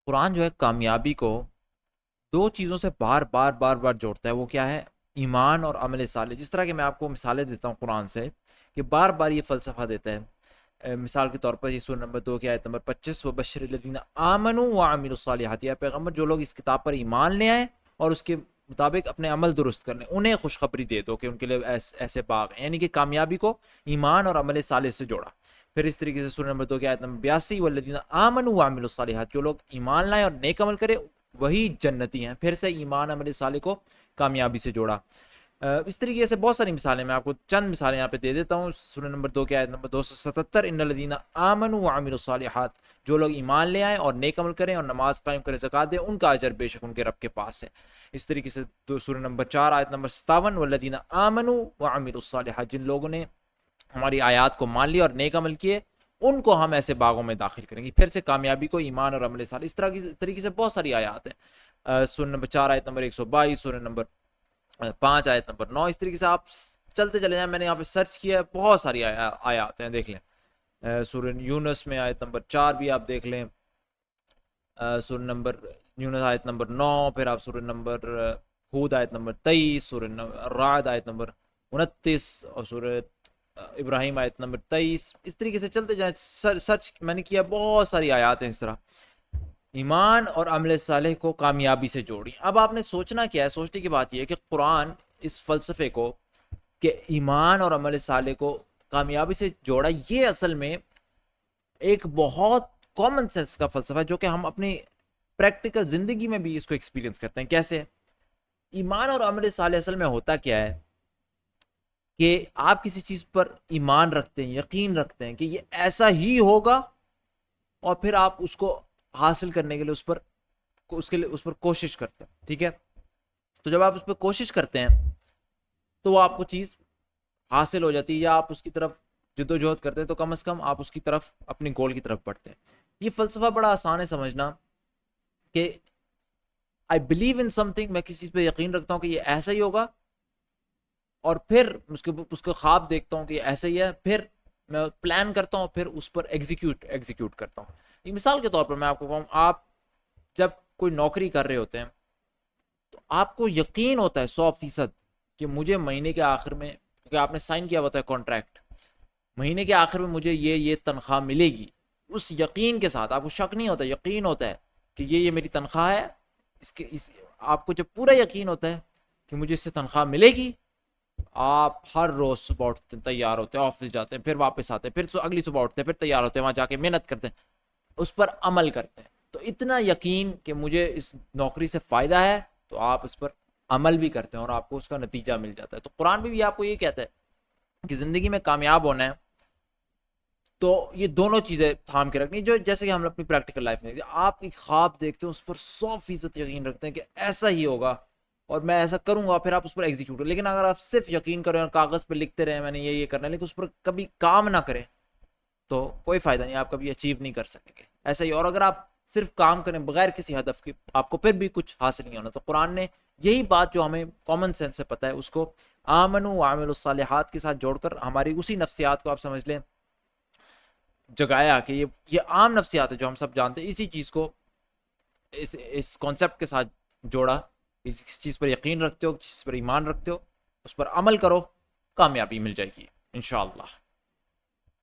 قرآن جو ہے کامیابی کو دو چیزوں سے بار بار بار بار جوڑتا ہے. وہ کیا ہے؟ ایمان اور عمل صالح. جس طرح کہ میں آپ کو مثالیں دیتا ہوں قرآن سے کہ بار بار یہ فلسفہ دیتا ہے. مثال کے طور پر یہ سورہ نمبر 2 کی آیت نمبر 25 وبشر الذین آمنوا وعملوا الصالحات. یا پیغمبر جو لوگ اس کتاب پر ایمان لے آئے اور اس کے مطابق اپنے عمل درست کرنے انہیں خوشخبری دے دو کہ ان کے لیے ایسے باغ ہیں. یعنی کہ کامیابی کو ایمان اور عمل صالح سے جوڑا. پھر اس طریقے سے سورہ نمبر 2 کی آیت نمبر 82 والذین آمنوا وعملوا الصالحات. جو لوگ ایمان لائیں اور نیک عمل کرے وہی جنتی ہیں. پھر سے ایمان عمل صالح کو کامیابی سے جوڑا. اس طریقے سے بہت ساری مثالیں. میں آپ کو چند مثالیں یہاں پہ دے دیتا ہوں. سورہ نمبر 2 کی آیت نمبر 277 ان الذین آمنوا وعملوا الصالحات. جو لوگ ایمان لے آئیں اور نیک عمل کریں اور نماز قائم کریں زکات دیں ان کا اجر بے شک ان کے رب کے پاس ہے. اس طریقے سے سورہ نمبر 4 آیت نمبر 57 والذین آمنوا وعملوا الصالحات. جن لوگوں نے ہماری آیات کو مان لیا اور نیک عمل کیے ان کو ہم ایسے باغوں میں داخل کریں گے. پھر سے کامیابی کو ایمان اور عمل صالح. اس طرح کی طریقے سے بہت ساری آیات ہیں. سورہ نمبر 4 آیت نمبر 122, سورہ نمبر 5 آیت نمبر 9. اس طریقے سے آپ چلتے چلے جائیں. میں نے یہاں پہ سرچ کیا ہے, بہت ساری آیات ہیں, دیکھ لیں. سورہ یونس میں آیت نمبر 4 بھی آپ دیکھ لیں. سورہ نمبر یونس آیت نمبر 9, پھر آپ سورہ نمبر ہود آیت نمبر 23, سورہ رعد آیت نمبر 29 اور سورہ ابراہیم آیت نمبر 23. اس طریقے سے چلتے جائیں. سرچ میں نے کیا, بہت ساری آیات ہیں اس طرح ایمان اور عمل صالح کو کامیابی سے جوڑی. اب آپ نے سوچنا کیا ہے؟ سوچنے کی بات یہ ہے کہ قرآن اس فلسفے کو کہ ایمان اور عمل صالح کو کامیابی سے جوڑا, یہ اصل میں ایک بہت کامن سینس کا فلسفہ ہے جو کہ ہم اپنی پریکٹیکل زندگی میں بھی اس کو ایکسپیرینس کرتے ہیں. کیسے؟ ایمان اور عمل صالح اصل میں ہوتا کیا ہے کہ آپ کسی چیز پر ایمان رکھتے ہیں, یقین رکھتے ہیں کہ یہ ایسا ہی ہوگا, اور پھر آپ اس کو حاصل کرنے کے لیے اس پر کوشش کرتے ہیں. ٹھیک ہے, تو جب آپ اس پہ کوشش کرتے ہیں تو وہ آپ کو چیز حاصل ہو جاتی ہے, یا آپ اس کی طرف جدوجہد کرتے ہیں تو کم از کم آپ اس کی طرف اپنی گول کی طرف بڑھتے ہیں. یہ فلسفہ بڑا آسان ہے سمجھنا کہ I believe in something, میں کسی چیز پہ یقین رکھتا ہوں کہ یہ ایسا ہی ہوگا, اور پھر اس کو خواب دیکھتا ہوں کہ یہ ایسا ہی ہے, پھر میں پلان کرتا ہوں, پھر اس پر ایگزیکیوٹ کرتا ہوں. یہ مثال کے طور پر میں آپ کو کہوں, آپ جب کوئی نوکری کر رہے ہوتے ہیں تو آپ کو یقین ہوتا ہے 100% کہ مجھے مہینے کے آخر میں, کیونکہ آپ نے سائن کیا ہوتا ہے کانٹریکٹ, مہینے کے آخر میں مجھے یہ تنخواہ ملے گی. اس یقین کے ساتھ, آپ کو شک نہیں ہوتا, یقین ہوتا ہے کہ یہ میری تنخواہ ہے. آپ کو جب پورا یقین ہوتا ہے کہ مجھے اس سے تنخواہ ملے گی, آپ ہر روز صبح اٹھتے ہیں, تیار ہوتے ہیں, آفس جاتے ہیں, پھر واپس آتے ہیں, پھر اگلی صبح اٹھتے ہیں, پھر تیار ہوتے ہیں, وہاں جا کے محنت کرتے ہیں, اس پر عمل کرتے ہیں. تو اتنا یقین کہ مجھے اس نوکری سے فائدہ ہے, تو آپ اس پر عمل بھی کرتے ہیں اور آپ کو اس کا نتیجہ مل جاتا ہے. تو قرآن بھی آپ کو یہ کہتا ہے کہ زندگی میں کامیاب ہونا ہے تو یہ دونوں چیزیں تھام کے رکھنی, جو جیسے کہ ہم اپنی پریکٹیکل لائف میں آپ ایک خواب دیکھتے ہیں, اس پر 100% یقین رکھتے ہیں کہ ایسا ہی ہوگا اور میں ایسا کروں گا, پھر آپ اس پر ایگزیکیوٹ کریں. لیکن اگر آپ صرف یقین کریں اور کاغذ پہ لکھتے رہیں میں نے یہ کرنا ہے, لیکن اس پر کبھی کام نہ کریں تو کوئی فائدہ نہیں, آپ کبھی اچیو نہیں کر سکیں گے. ایسا ہی, اور اگر آپ صرف کام کریں بغیر کسی ہدف کے, آپ کو پھر بھی کچھ حاصل نہیں ہونا. تو قرآن نے یہی بات جو ہمیں کامن سینس سے پتہ ہے اس کو آمنوا وعملوا الصالحات کے ساتھ جوڑ کر ہماری اسی نفسیات کو آپ سمجھ لیں جگایا کہ یہ عام نفسیات ہے جو ہم سب جانتے ہیں. اسی چیز کو اس کانسیپٹ کے ساتھ جوڑا, جس چیز پر یقین رکھتے ہو, جس پر ایمان رکھتے ہو, اس پر عمل کرو, کامیابی مل جائے گی انشاءاللہ.